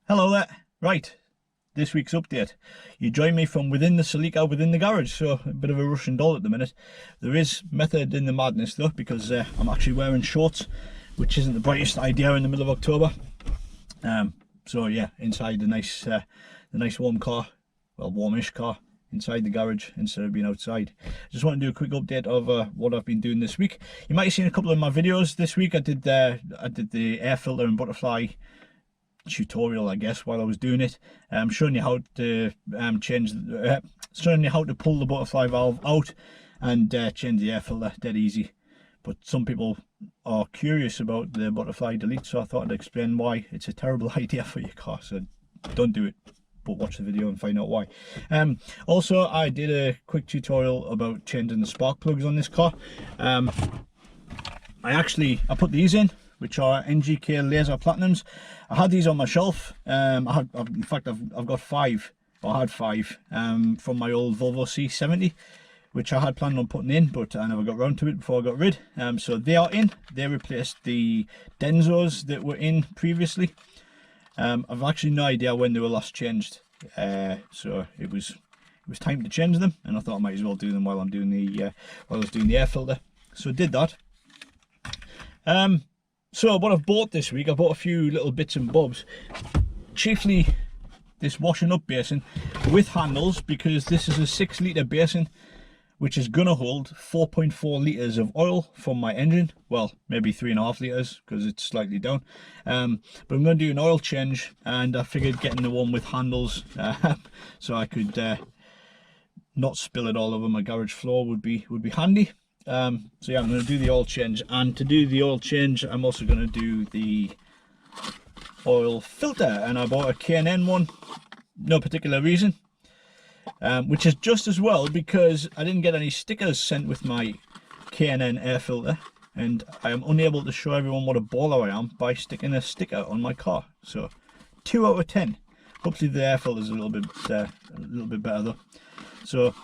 Hello there. Right, this week's update. You join me from within the Celica, within the garage, so a bit of a Russian doll at the minute. There is method in the madness though, because I'm actually wearing shorts, which isn't the brightest idea in the middle of October. So yeah, inside the nice warm car, well, warmish car, inside the garage instead of being outside. Just want to do a quick update of what I've been doing this week. You might have seen a couple of my videos this week. I did the air filter and butterfly tutorial, I guess, while I was doing it. Showing you how to showing you how to pull the butterfly valve out and change the air filter. Dead easy. But some people are curious about the butterfly delete, so I thought I'd explain why it's a terrible idea for your car. So don't do it, but watch the video and find out why. Also, I did a quick tutorial about changing the spark plugs on this car. I put these in, which are NGK laser platinums. I had these on my shelf. In fact, I've got five, or I had five, from my old Volvo C70, which I had planned on putting in, but I never got round to it before I got rid. So they are in. They replaced the Denzos that were in previously. I've actually no idea when they were last changed. So it was time to change them, and I thought I might as well do them while I'm doing the while I was doing the air filter. So I did that. So what I've bought this week, I bought a few little bits and bobs. Chiefly this washing up basin with handles, because this is a 6 litre basin which is gonna hold 4.4 litres of oil from my engine. Well, maybe 3.5 litres because it's slightly down. But I'm gonna do an oil change, and I figured getting the one with handles so I could not spill it all over my garage floor would be handy. So yeah, I'm going to do the oil change, and to do the oil change I'm also going to do the oil filter, and I bought a K&N one, no particular reason, which is just as well because I didn't get any stickers sent with my K&N air filter, and I am unable to show everyone what a baller I am by sticking a sticker on my car. So 2 out of 10. Hopefully the air filter is a little bit better though. So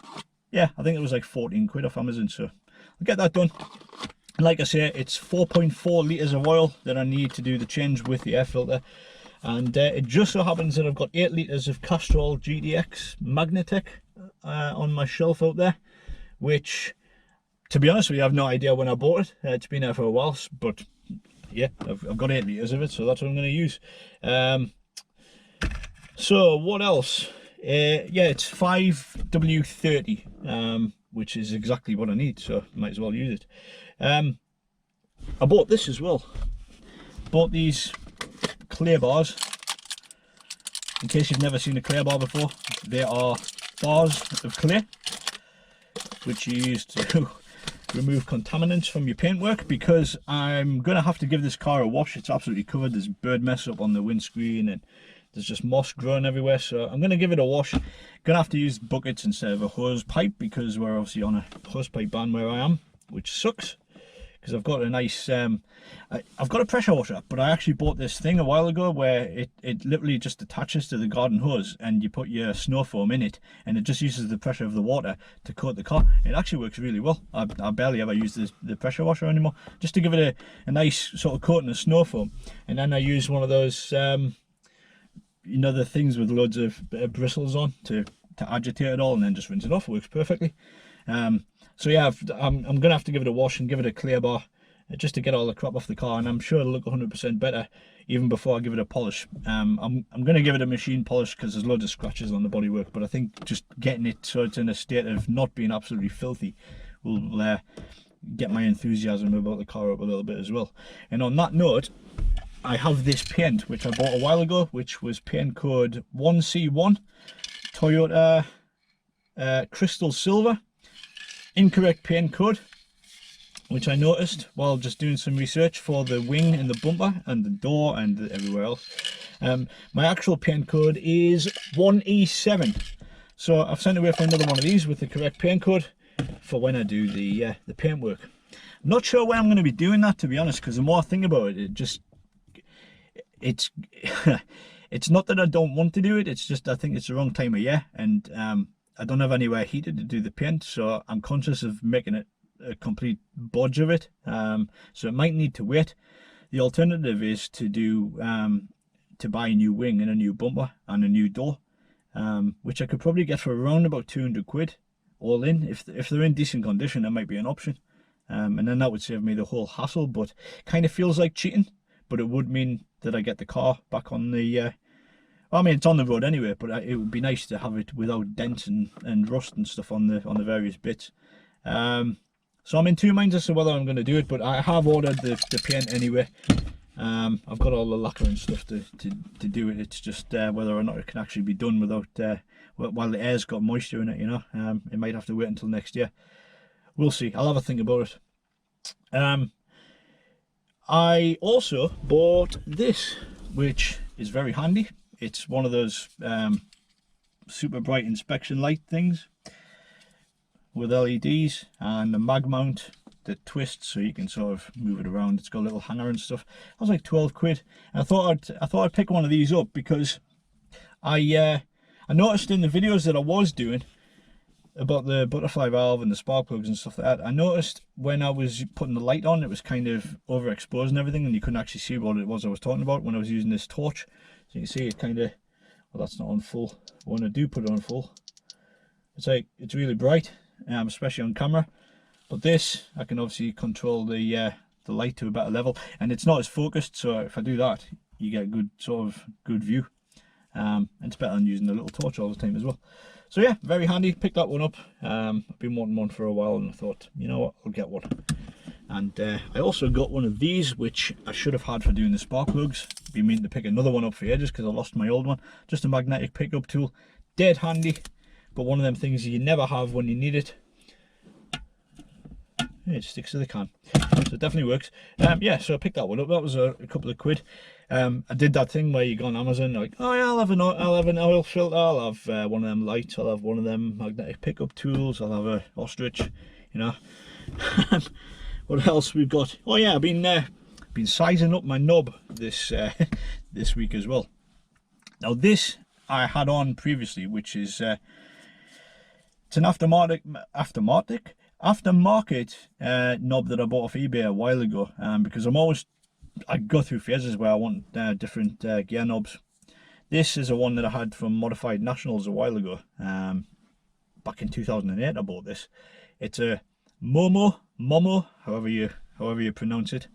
yeah, I think it was like 14 quid off Amazon, so I'll get that done. And like I say, it's 4.4 litres of oil that I need to do the change with the air filter, and it just so happens that I've got 8 litres of Castrol GTX Magnetec on my shelf out there, which, to be honest with you, I have no idea when I bought it. It's been there for a while, but yeah, I've got 8 litres of it, so that's what I'm going to use. So what else? Yeah, it's 5W30, which is exactly what I need, so might as well use it. I bought this as well. Bought these clay bars. In case you've never seen a clay bar before, they are bars of clay which you use to remove contaminants from your paintwork, because I'm going to have to give this car a wash. It's absolutely covered. There's bird mess up on the windscreen, and there's just moss growing everywhere, so I'm going to give it a wash. Gonna have to use buckets instead of a hose pipe, because we're obviously on a hose pipe ban where I am, which sucks, because I've got a nice I've got a pressure washer, but I actually bought this thing a while ago where it literally just attaches to the garden hose, and you put your snow foam in it, and it just uses the pressure of the water to coat the car. It actually works really well. I barely ever use the pressure washer anymore, just to give it a nice sort of coating of snow foam. And then I use one of those you know, the things with loads of bristles on to agitate it all, and then just rinse it off. It works perfectly. So yeah, I'm gonna have to give it a wash and give it a clear bar, just to get all the crap off the car, and I'm sure it'll look 100% better even before I give it a polish. I'm gonna give it a machine polish because there's loads of scratches on the bodywork, but I think just getting it so it's in a state of not being absolutely filthy will get my enthusiasm about the car up a little bit as well. And on that note, I have this paint which I bought a while ago, which was paint code 1C1 Toyota Crystal Silver. Incorrect paint code, which I noticed while just doing some research for the wing and the bumper and the door and everywhere else. My actual paint code is 1E7, so I've sent away for another one of these with the correct paint code for when I do the paint work. I'm not sure when I'm going to be doing that, to be honest, because the more I think about it, it's it's not that I don't want to do it, it's just I think it's the wrong time of year, and I don't have anywhere heated to do the paint, so I'm conscious of making it a complete bodge of it, so it might need to wait. The alternative is to do to buy a new wing and a new bumper and a new door, which I could probably get for around about 200 quid all in. If they're in decent condition, that might be an option, and then that would save me the whole hassle. But kind of feels like cheating, but it would mean that I get the car back on the well, I mean, it's on the road anyway, but it would be nice to have it without dents and rust and stuff on the various bits. So I'm in two minds as to whether I'm going to do it, but I have ordered the paint anyway. I've got all the lacquer and stuff to do it. It's just whether or not it can actually be done without while the air's got moisture in it, you know. It might have to wait until next year. We'll see. I'll have a think about it. I also bought this, which is very handy. It's one of those super bright inspection light things with LEDs and a mag mount that twists so you can sort of move it around. It's got a little hanger and stuff. That was like 12 quid. And I thought I'd pick one of these up because I noticed in the videos that I was doing about the butterfly valve and the spark plugs and stuff like that, I noticed when I was putting the light on, it was kind of overexposed and everything, and you couldn't actually see what it was I was talking about when I was using this torch. So you can see it kind of, well, that's not on full. When I do put it on full, it's like, it's really bright, especially on camera. But this, I can obviously control the light to a better level, and it's not as focused. So if I do that, you get a good sort of good view. And it's better than using the little torch all the time as well. So yeah, very handy. Picked that one up. I've been wanting one for a while, and I thought, you know what, I'll get one. And I also got one of these, which I should have had for doing the spark plugs. Been meaning to pick another one up for ages because I lost my old one. Just a magnetic pickup tool, dead handy, but one of them things you never have when you need it. It sticks to the can, so it definitely works. Yeah, so I picked that one up. That was a couple of quid. I did that thing where you go on Amazon, like, oh yeah, I'll have an oil filter, I'll have one of them lights, I'll have one of them magnetic pickup tools, I'll have a ostrich, you know. What else we've got? Oh yeah, I've been sizing up my knob this this week as well. Now this I had on previously, which is it's an aftermarket knob that I bought off eBay a while ago, because I go through phases where I want different gear knobs. This is a one that I had from Modified Nationals a while ago. Back in 2008 I bought this. It's a Momo, however you pronounce it,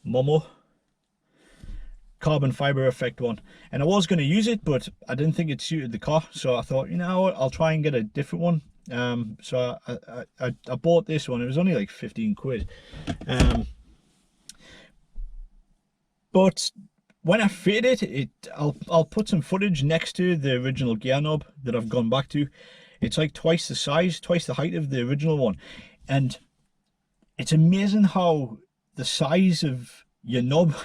Momo carbon fiber effect one, and I was going to use it, but I didn't think it suited the car, so I thought, you know what, I'll try and get a different one. So I bought this one. It was only like 15 quid. But when I fitted it, I'll put some footage next to the original gear knob that I've gone back to. It's like twice the size, twice the height of the original one, and it's amazing how the size of your knob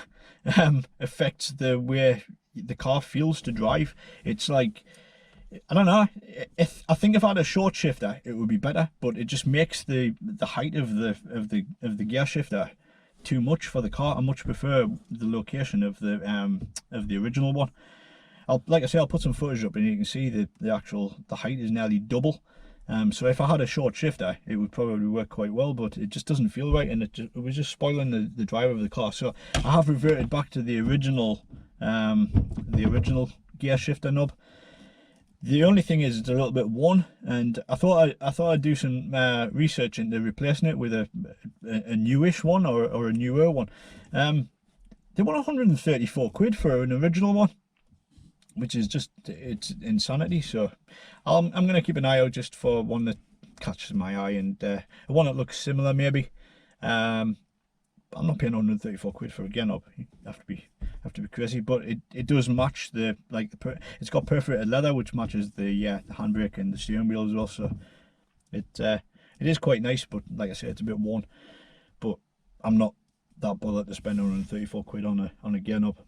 affects the way the car feels to drive. It's like, I don't know, I think if I had a short shifter it would be better, but it just makes the height of the gear shifter too much for the car. I much prefer the location of the original one. Like I say, I'll put some footage up and you can see the height is nearly double. So if I had a short shifter it would probably work quite well, but it just doesn't feel right, and it was just spoiling the drive of the car. So I have reverted back to the original gear shifter knob. The only thing is it's a little bit worn, and I thought I'd do some research into replacing it with a newish one or a newer one. They want 134 quid for an original one, which is just, it's insanity. So I'm going to keep an eye out just for one that catches my eye, and one that looks similar maybe. I'm not paying 134 quid for a gear knob. You have to be crazy, but it does match it's got perforated leather, which matches the handbrake and the steering wheel as well. So it is quite nice, but like I said, it's a bit worn. But I'm not that bothered to spend 134 quid on a gear knob.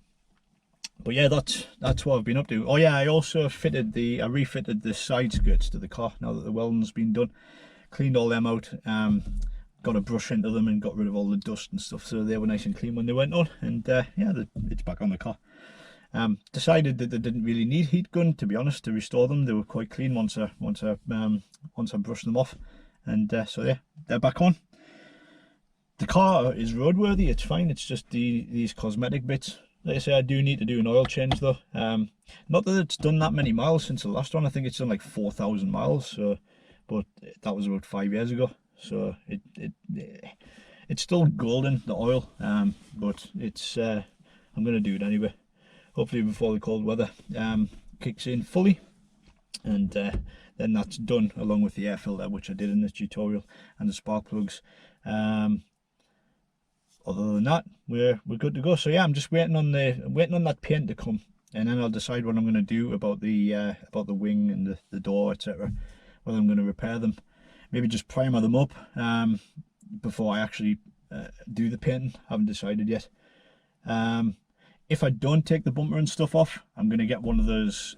But yeah, that's what I've been up to. Oh yeah, I also refitted the side skirts to the car now that the welding's been done. Cleaned all them out. Got a brush into them and got rid of all the dust and stuff, so they were nice and clean when they went on. And yeah, it's back on the car. Decided that they didn't really need heat gun, to be honest, to restore them. They were quite clean once I brushed them off, and so yeah, they're back on. The car is roadworthy, it's fine. It's just these cosmetic bits Like I say, I do need to do an oil change though. Not that it's done that many miles since the last one. I think it's done like 4,000 miles. So, but that was about 5 years ago. So it's still golden, the oil. But it's I'm gonna do it anyway. Hopefully before the cold weather kicks in fully, and then that's done, along with the air filter, which I did in this tutorial, and the spark plugs. Other than that, we're good to go. So yeah, I'm just waiting on that paint to come, and then I'll decide what I'm going to do about the wing and the door, etc. Whether I'm going to repair them, maybe just primer them up before I actually do the painting. Haven't decided yet. If I don't take the bumper and stuff off, I'm going to get one of those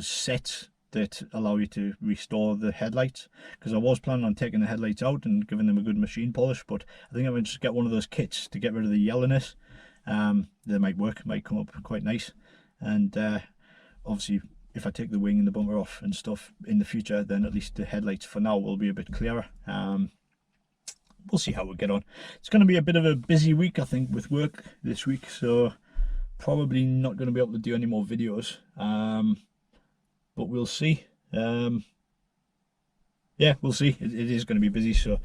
sets that allow you to restore the headlights, because I was planning on taking the headlights out and giving them a good machine polish, but I think I'm going to just get one of those kits to get rid of the yellowness. They might work, might come up quite nice. And obviously if I take the wing and the bumper off and stuff in the future, then at least the headlights for now will be a bit clearer. We'll see how we get on. It's going to be a bit of a busy week, I think, with work this week, so probably not going to be able to do any more videos. But we'll see. Yeah, we'll see. It is going to be busy. So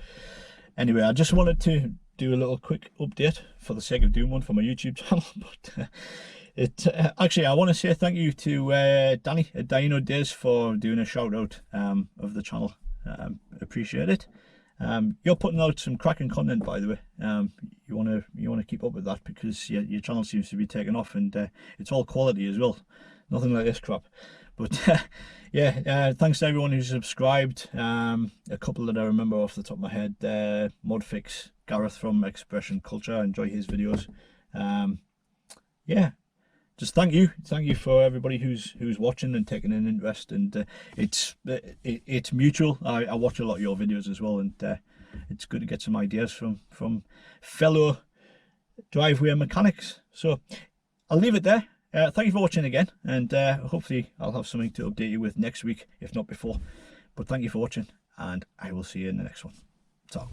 anyway, I just wanted to do a little quick update for the sake of doing one for my YouTube channel. But actually, I want to say thank you to Danny at Dino Days for doing a shout out of the channel. Appreciate it. You're putting out some cracking content, by the way. You want to keep up with that, because your channel seems to be taking off, and it's all quality as well. Nothing like this crap. But yeah, thanks to everyone who's subscribed. A couple that I remember off the top of my head. Modfix, Gareth from Expression Culture. I enjoy his videos. Yeah, just thank you for everybody who's watching and taking an interest. And it's mutual. I watch a lot of your videos as well, and it's good to get some ideas from fellow driveway mechanics. So I'll leave it there. Thank you for watching again, and hopefully I'll have something to update you with next week, if not before. But thank you for watching, and I will see you in the next one. So.